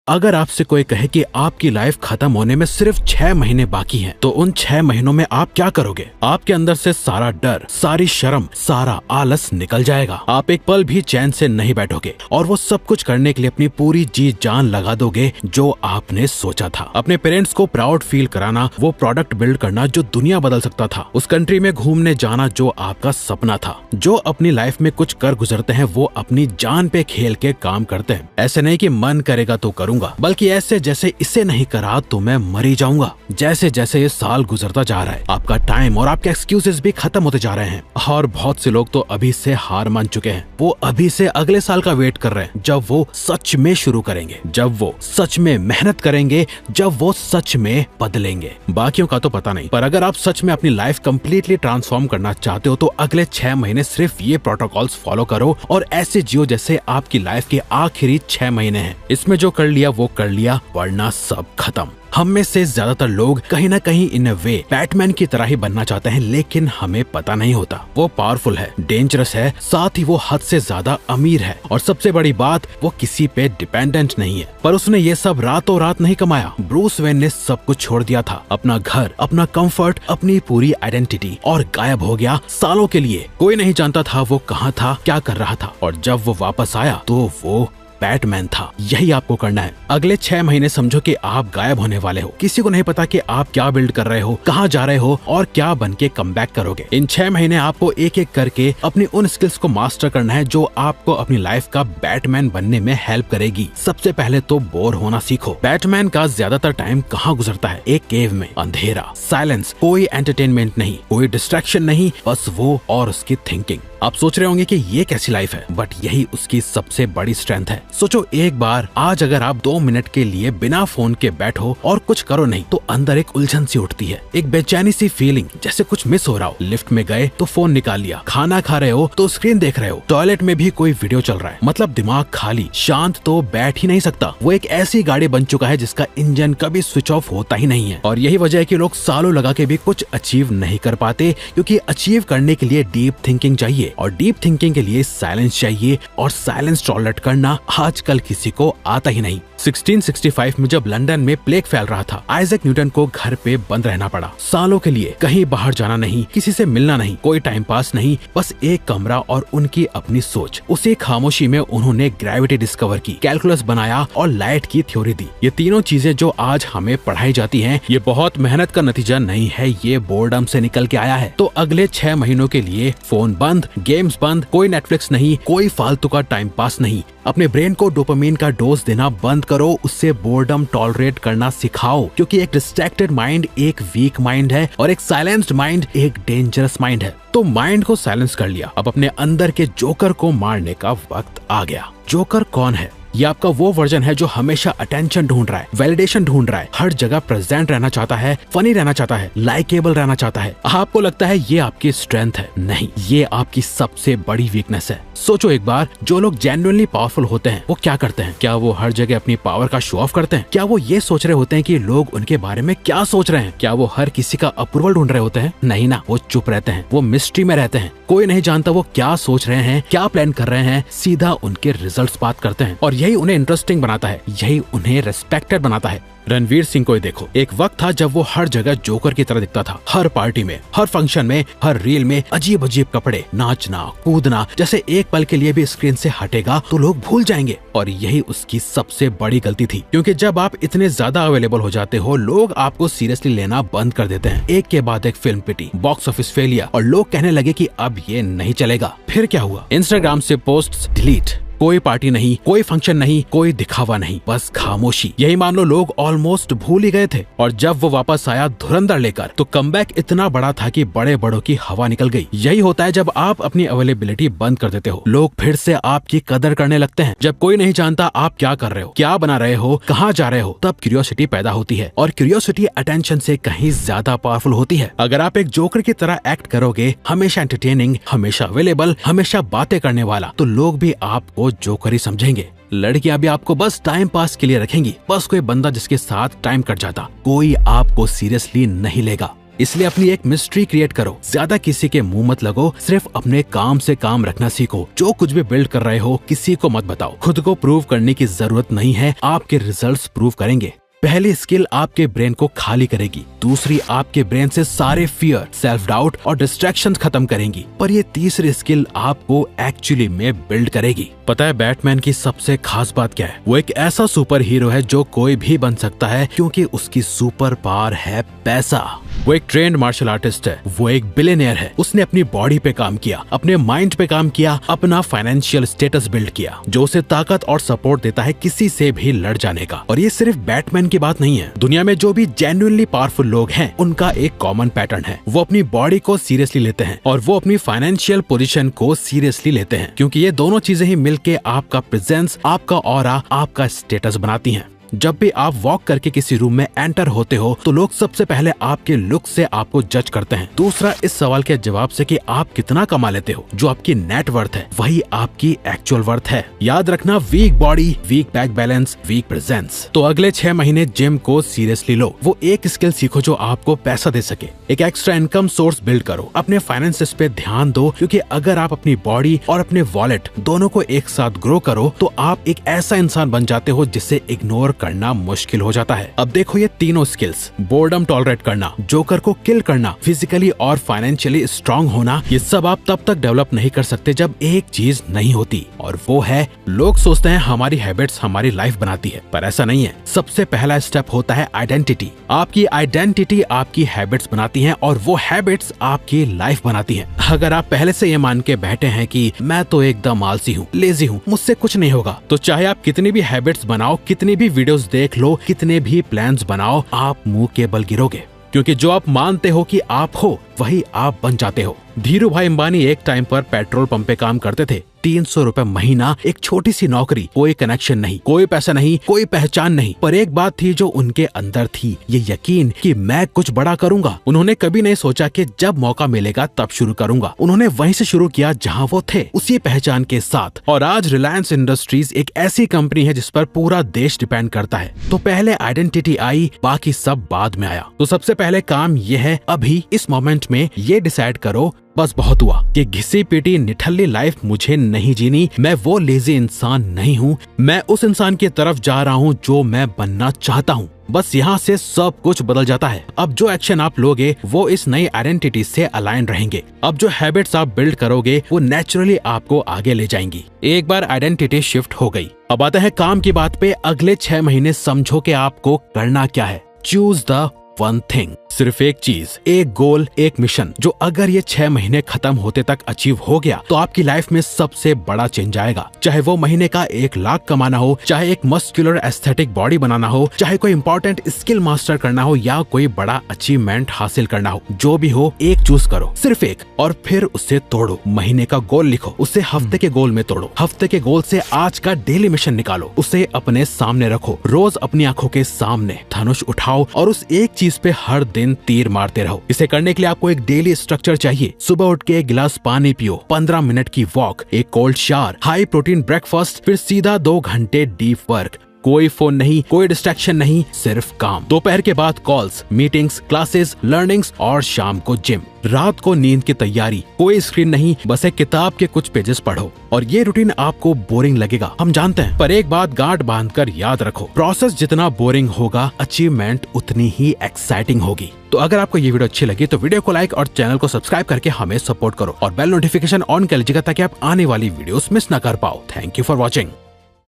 अगर आपसे कोई कहे कि आपकी लाइफ खत्म होने में सिर्फ 6 महीने बाकी हैं, तो उन 6 महीनों में आप क्या करोगे? आपके अंदर से सारा डर, सारी शर्म, सारा आलस निकल जाएगा। आप एक पल भी चैन से नहीं बैठोगे और वो सब कुछ करने के लिए अपनी पूरी जी जान लगा दोगे जो आपने सोचा था। अपने पेरेंट्स को प्राउड फील कराना, वो प्रोडक्ट बिल्ड करना जो दुनिया बदल सकता था, उस कंट्री में घूमने जाना जो आपका सपना था। जो अपनी लाइफ में कुछ कर गुजरते हैं वो अपनी जान पे खेल के काम करते हैं। ऐसे नहीं कि मन करेगा तो करूंगा, बल्कि ऐसे जैसे इसे नहीं करा तो मैं मर ही जाऊंगा। जैसे जैसे ये साल गुजरता जा रहा है, आपका टाइम और आपके एक्सक्यूजेस भी खत्म होते जा रहे हैं और बहुत से लोग तो अभी से हार मान चुके हैं। वो अभी से अगले साल का वेट कर रहे हैं, जब वो सच में शुरू करेंगे, जब वो सच में मेहनत करेंगे, जब वो सच में बदलेंगे। बाकियों का तो पता नहीं, पर अगर आप सच में अपनी लाइफ कंप्लीटली ट्रांसफॉर्म करना चाहते हो तो अगले 6 महीने सिर्फ ये प्रोटोकॉल्स फॉलो करो और ऐसे जियो जैसे आपकी लाइफ के आखिरी 6 महीने हैं। इसमें जो कर लिया वो कर लिया, वरना सब खत्म। हम में से ज्यादातर लोग कहीं ना कहीं इन वे बैटमैन की तरह ही बनना चाहते हैं, लेकिन हमें पता नहीं होता वो पावरफुल है, डेंजरस है, साथ ही वो हद से ज्यादा अमीर है और सबसे बड़ी बात वो किसी पे डिपेंडेंट नहीं है। पर उसने ये सब रातों रात नहीं कमाया। ब्रूस वेन ने सब कुछ छोड़ दिया था, अपना घर, अपना कंफर्ट, अपनी पूरी आइडेंटिटी, और गायब हो गया सालों के लिए। कोई नहीं जानता था वो कहाँ था, क्या कर रहा था, और जब वो वापस आया तो वो बैटमैन था। यही आपको करना है। अगले 6 महीने समझो कि आप गायब होने वाले हो। किसी को नहीं पता कि आप क्या बिल्ड कर रहे हो, कहाँ जा रहे हो और क्या बन के कमबैक करोगे। इन 6 महीने आपको एक एक करके अपनी उन स्किल्स को मास्टर करना है जो आपको अपनी लाइफ का बैटमैन बनने में हेल्प करेगी। सबसे पहले तो बोर होना सीखो। बैटमैन का ज्यादातर टाइम कहाँ गुजरता है? एक केव में, अंधेरा, साइलेंस, कोई एंटरटेनमेंट नहीं, कोई डिस्ट्रैक्शन नहीं, बस वो और उसकी थिंकिंग। आप सोच रहे होंगे कि ये कैसी लाइफ है, बट यही उसकी सबसे बड़ी स्ट्रेंथ है। सोचो एक बार आज अगर आप 2 मिनट के लिए बिना फोन के बैठो और कुछ करो नहीं, तो अंदर एक उलझन सी उठती है, एक बेचैनी सी फीलिंग, जैसे कुछ मिस हो रहा हो। लिफ्ट में गए तो फोन निकाल लिया, खाना खा रहे हो तो स्क्रीन देख रहे हो, टॉयलेट में भी कोई वीडियो चल रहा है, मतलब दिमाग खाली, शांत तो बैठ ही नहीं सकता। वो एक ऐसी गाड़ी बन चुका है जिसका इंजन कभी स्विच ऑफ होता ही नहीं है। और यही वजह है कि लोग सालों लगा के भी कुछ अचीव नहीं कर पाते, क्योंकि अचीव करने के लिए डीप थिंकिंग चाहिए और डीप थिंकिंग के लिए साइलेंस चाहिए, और साइलेंस टॉलरेट करना आजकल किसी को आता ही नहीं। 1665 में जब लंदन में प्लेग फैल रहा था, आइजैक न्यूटन को घर पे बंद रहना पड़ा सालों के लिए। कहीं बाहर जाना नहीं, किसी से मिलना नहीं, कोई टाइम पास नहीं, बस एक कमरा और उनकी अपनी सोच। उसी खामोशी में उन्होंने ग्रेविटी डिस्कवर की, कैलकुलस बनाया और लाइट की थ्योरी दी। ये तीनों चीजें जो आज हमें पढ़ाई जाती हैं, ये बहुत मेहनत का नतीजा नहीं है, ये बोर्डम से निकल के आया है। तो अगले 6 महीनों के लिए फोन बंद, गेम्स बंद, कोई नेटफ्लिक्स नहीं, कोई फालतू का टाइम पास नहीं। अपने ब्रेन को डोपामिन का डोज देना बंद करो, उससे बोर्डम टॉलरेट करना सिखाओ, क्योंकि एक डिस्ट्रैक्टेड माइंड एक वीक माइंड है और एक साइलेंस्ड माइंड एक डेंजरस माइंड है। तो माइंड को साइलेंस कर लिया, अब अपने अंदर के जोकर को मारने का वक्त आ गया। जोकर कौन है? ये आपका वो वर्जन है जो हमेशा अटेंशन ढूंढ रहा है, वैलिडेशन ढूंढ रहा है, हर जगह प्रेजेंट रहना चाहता है, फनी रहना चाहता है, लाइकेबल रहना चाहता है। आपको लगता है ये आपकी स्ट्रेंथ है, नहीं, ये आपकी सबसे बड़ी वीकनेस है। सोचो एक बार, जो लोग जेन्युइनली पावरफुल होते हैं वो क्या करते हैं? क्या वो हर जगह अपनी पावर का शो ऑफ करते हैं? क्या वो ये सोच रहे होते हैं कि लोग उनके बारे में क्या सोच रहे हैं? क्या वो हर किसी का अप्रूवल ढूंढ रहे होते हैं? नहीं ना, वो चुप रहते हैं, वो मिस्ट्री में रहते हैं। कोई नहीं जानता वो क्या सोच रहे हैं, क्या प्लान कर रहे हैं, सीधा उनके रिजल्ट्स बात करते हैं और यही उन्हें इंटरेस्टिंग बनाता है, यही उन्हें रेस्पेक्टेड बनाता है। रणवीर सिंह को ही देखो, एक वक्त था जब वो हर जगह जोकर की तरह दिखता था, हर पार्टी में, हर फंक्शन में, हर रील में, अजीब अजीब कपड़े, नाचना, कूदना, जैसे एक पल के लिए भी स्क्रीन से हटेगा तो लोग भूल जाएंगे। और यही उसकी सबसे बड़ी गलती थी, क्योंकि जब आप इतने ज्यादा अवेलेबल हो जाते हो, लोग आपको सीरियसली लेना बंद कर देते हैं। एक के बाद एक फिल्म पिटी, बॉक्स ऑफिस फेलियर, और लोग कहने लगे कि अब ये नहीं चलेगा। फिर क्या हुआ? इंस्टाग्राम से पोस्ट्स डिलीट, कोई पार्टी नहीं, कोई फंक्शन नहीं, कोई दिखावा नहीं, बस खामोशी। यही मान लो लोग ऑलमोस्ट भूल ही गए थे। और जब वो वापस आया धुरंधर लेकर, तो कमबैक इतना बड़ा था कि बड़े बड़ों की हवा निकल गई। यही होता है जब आप अपनी अवेलेबिलिटी बंद कर देते हो, लोग फिर से आपकी कदर करने लगते हैं। जब कोई नहीं जानता आप क्या कर रहे हो, क्या बना रहे हो, कहाँ जा रहे हो, तब क्यूरियोसिटी पैदा होती है, और क्यूरियोसिटी अटेंशन से कहीं ज्यादा पावरफुल होती है। अगर आप एक जोकर की तरह एक्ट करोगे, हमेशा एंटरटेनिंग, हमेशा अवेलेबल, हमेशा बातें करने वाला, तो लोग भी आपको जोकर ही समझेंगे। लड़कियां भी आपको बस टाइम पास के लिए रखेंगी, बस कोई बंदा जिसके साथ टाइम कट जाता। कोई आपको सीरियसली नहीं लेगा। इसलिए अपनी एक मिस्ट्री क्रिएट करो, ज्यादा किसी के मुंह मत लगो, सिर्फ अपने काम से काम रखना सीखो। जो कुछ भी बिल्ड कर रहे हो किसी को मत बताओ। खुद को प्रूव करने की जरूरत नहीं है, आपके रिजल्ट्स प्रूव करेंगे। पहली स्किल आपके ब्रेन को खाली करेगी, दूसरी आपके ब्रेन से सारे फियर, सेल्फ डाउट और डिस्ट्रैक्शंस खत्म करेंगी, पर ये तीसरी स्किल आपको एक्चुअली में बिल्ड करेगी। पता है बैटमैन की सबसे खास बात क्या है? वो एक ऐसा सुपर हीरो है जो कोई भी बन सकता है, क्योंकि उसकी सुपर पावर है पैसा। वो एक ट्रेंड मार्शल आर्टिस्ट है, वो एक बिलियनियर है। उसने अपनी बॉडी पे काम किया, अपने माइंड पे काम किया, अपना फाइनेंशियल स्टेटस बिल्ड किया, जो उसे ताकत और सपोर्ट देता है किसी से भी लड़ जाने का। और ये सिर्फ बैटमैन की बात नहीं है, दुनिया में जो भी जेन्युइनली पावरफुल लोग हैं उनका एक कॉमन पैटर्न है, वो अपनी बॉडी को सीरियसली लेते हैं और वो अपनी फाइनेंशियल पोजीशन को सीरियसली लेते हैं, क्योंकि ये दोनों चीजें ही मिलके आपका प्रेजेंस, आपका ऑरा, आपका स्टेटस बनाती हैं। जब भी आप वॉक करके किसी रूम में एंटर होते हो तो लोग सबसे पहले आपके लुक से आपको जज करते हैं। दूसरा, इस सवाल के जवाब से कि आप कितना कमा लेते हो। जो आपकी नेट वर्थ है वही आपकी एक्चुअल वर्थ है। याद रखना, weak body, weak back balance, weak presence. तो अगले 6 महीने जिम को सीरियसली लो। वो एक स्किल सीखो जो आपको पैसा दे सके। एक एक्स्ट्रा इनकम सोर्स बिल्ड करो। अपने फाइनेंसेस पे ध्यान दो, क्योंकि अगर आप अपनी बॉडी और अपने वॉलेट दोनों को एक साथ ग्रो करो तो आप एक ऐसा इंसान बन जाते हो जिसे इग्नोर करना मुश्किल हो जाता है। अब देखो ये तीनों स्किल्स, बोर्डम टॉलरेट करना, जोकर को किल करना, फिजिकली और फाइनेंशियली स्ट्रांग होना, ये सब आप तब तक डेवलप नहीं कर सकते जब एक चीज नहीं होती, और वो है, लोग सोचते हैं हमारी हैबिट्स हमारी लाइफ बनाती है, पर ऐसा नहीं है। सबसे पहला स्टेप होता है आइडेंटिटी। आपकी आइडेंटिटी आपकी हैबिट्स बनाती है और वो हैबिट्स आपकी लाइफ बनाती है। अगर आप पहले से ये मान के बैठे हैं कि मैं तो एकदम आलसी हूँ, लेजी हूँ, मुझसे कुछ नहीं होगा, तो चाहे आप कितनी भी हैबिट्स बनाओ, कितनी भी वीडियोस देख लो, कितने भी प्लान्स बनाओ, आप मुंह के बल गिरोगे, क्योंकि जो आप मानते हो कि आप हो वही आप बन जाते हो। धीरू भाई अंबानी एक टाइम पर पेट्रोल पंप पे काम करते थे। 300 रुपए महीना, एक छोटी सी नौकरी, कोई कनेक्शन नहीं, कोई पैसा नहीं, कोई पहचान नहीं, पर एक बात थी जो उनके अंदर थी, ये यकीन कि मैं कुछ बड़ा करूंगा। उन्होंने कभी नहीं सोचा कि जब मौका मिलेगा तब शुरू करूंगा। उन्होंने वहीं से शुरू किया जहां वो थे, उसी पहचान के साथ। और आज रिलायंस इंडस्ट्रीज एक ऐसी कंपनी है जिस पर पूरा देश डिपेंड करता है। तो पहले आइडेंटिटी आई, बाकी सब बाद में आया। तो सबसे पहले काम ये है, अभी इस मोमेंट में ये डिसाइड करो, बस बहुत हुआ, कि घिसी पीटी निठल्ली लाइफ मुझे नहीं जीनी। मैं वो लेजी इंसान नहीं हूँ, मैं उस इंसान की तरफ जा रहा हूँ जो मैं बनना चाहता हूँ। बस यहाँ से सब कुछ बदल जाता है। अब जो एक्शन आप लोगे वो इस नई आइडेंटिटी से अलाइन रहेंगे। अब जो हैबिट्स आप बिल्ड करोगे वो नेचुरली आपको आगे ले जाएंगी। एक बार आइडेंटिटी शिफ्ट हो गई, अब आता है काम की बात पे। अगले 6 महीने समझो कि आपको करना क्या है। चूज द वन थिंग, सिर्फ एक चीज, एक गोल, एक मिशन, जो अगर ये 6 महीने खत्म होते तक अचीव हो गया तो आपकी लाइफ में सबसे बड़ा चेंज आएगा। चाहे वो महीने का 1 लाख कमाना हो, चाहे एक मस्कुलर एस्थेटिक बॉडी बनाना हो, चाहे कोई इंपॉर्टेंट स्किल मास्टर करना हो, या कोई बड़ा अचीवमेंट हासिल करना हो, जो भी हो एक चूज करो, सिर्फ एक, और फिर उसे तोड़ो। महीने का गोल लिखो, उसे हफ्ते के गोल में तोड़ो, हफ्ते के गोल से आज का डेली मिशन निकालो, उसे अपने सामने रखो, रोज अपनी आंखों के सामने धनुष उठाओ और उस एक चीज पे हर दिन तीर मारते रहो। इसे करने के लिए आपको एक डेली स्ट्रक्चर चाहिए। सुबह उठ के 1 गिलास पानी पियो, 15 मिनट की वॉक, एक cold shower, high protein breakfast, फिर सीधा 2 घंटे डीप वर्क। कोई फोन नहीं, कोई डिस्ट्रैक्शन नहीं, सिर्फ काम। दोपहर के बाद कॉल्स, मीटिंग्स, क्लासेस, लर्निंग्स और शाम को जिम। रात को नींद की तैयारी, कोई स्क्रीन नहीं, बस एक किताब के कुछ पेजेस पढ़ो। और ये रूटीन आपको बोरिंग लगेगा, हम जानते हैं, पर एक बात गांठ बांधकर याद रखो, प्रोसेस जितना बोरिंग होगा, अचीवमेंट उतनी ही एक्साइटिंग होगी। तो अगर आपको ये वीडियो अच्छी लगी तो वीडियो को लाइक और चैनल को सब्सक्राइब करके हमें सपोर्ट करो और बेल नोटिफिकेशन ऑन कर लीजिएगा ताकि आप आने वाली वीडियोस मिस ना कर पाओ। Thank you for watching.